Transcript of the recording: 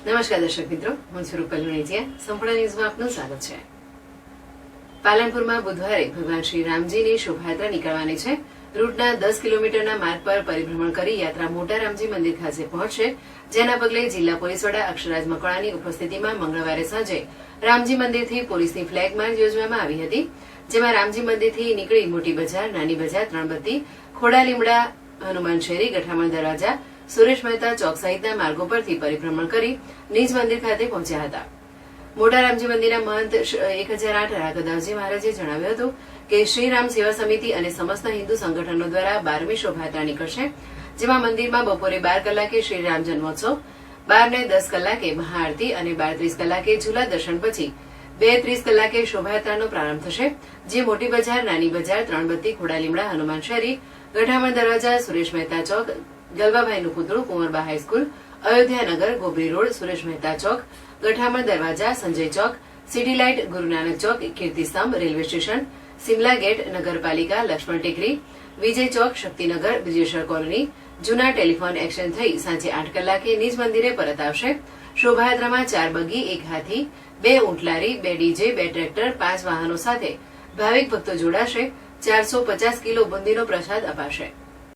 નમસ્કાર દર્શક મિત્રો, હું છું રૂપલ લુણીચિયા. સંપૂર્ણ ન્યૂઝમાં આપનું સ્વાગત છે. પાલનપુરમાં બુધવારે ભગવાન શ્રી રામજીની શોભાયાત્રા નીકળવાની છે. રૂટના 10 કિલોમીટરના માર્ગ પર પરિભ્રમણ કરી યાત્રા મોટા રામજી મંદિર ખાતે પહોંચશે. જેના પગલે જિલ્લા પોલીસ વડા અક્ષરાજ મકવાણાની ઉપસ્થિતિમાં મંગળવારે સાંજે રામજી મંદિરથી પોલીસની ફ્લેગ માર્ચ યોજવામાં આવી હતી. જેમાં રામજી મંદિરથી નીકળી મોટી બજાર, નાની બજાર, ત્રણબત્તી, ખોડા લીમડા, હનુમાન શેરી, ગઠામણ દરવાજા, સુરેશ મહેતા ચોક સહિતના માર્ગો પરથી પરિભ્રમણ કરી નિજ મંદિર ખાતે પહોંચ્યા હતા. મોટા રામજી મંદિરના મહંત 1008 રાઘવદાસજી મહારાજે જણાવ્યું હતું કે શ્રી રામ સેવા સમિતિ અને સમસ્ત હિન્દુ સંગઠનો દ્વારા 12મી શોભાયાત્રા નીકળશે. જેમાં મંદિરમાં બપોરે 12 કલાકે શ્રી રામ જન્મોત્સવ, 12 ને 10 કલાકે મહાઆરતી અને 12:30 કલાકે ઝૂલા દર્શન પછી 2:30 કલાકે શોભાયાત્રાનો પ્રારંભ થશે. જે મોટી બજાર, નાની બજાર, ત્રણબત્તી, ખોડા લીમડા, હનુમાન શેરી, ગઠામણ દરવાજા, સુરેશ મહેતા ચોક, ગલબાભાઈનું પુતળું, કુંવરબા હાઈસ્કૂલ, અયોધ્યાનગર, ગોબરી રોડ, સુરેશ મહેતા ચોક, ગઠામણ દરવાજા, સંજય ચોક, સિટી લાઇટ, ગુરુનાનક ચોક, કીર્તિસ્તંભ, રેલવે સ્ટેશન, સિમલા ગેટ, નગરપાલિકા, લક્ષ્મણ ટેકરી, વિજય ચોક, શક્તિનગર, બ્રિજેશ્વર કોલોની, જૂના ટેલિફોન એક્શન થઈ સાંજે 8 કલાકે નિજ મંદિરે પરત આવશે. શોભાયાત્રામાં 4 બગી, 1 હાથી, 2 ઊંટલારી, 2 ડીજે, 2 ટ્રેક્ટર, 5 વાહનો સાથે ભાવિક ભક્તો જોડાશે. 450 કિલો બુંદીનો પ્રસાદ અપાશે.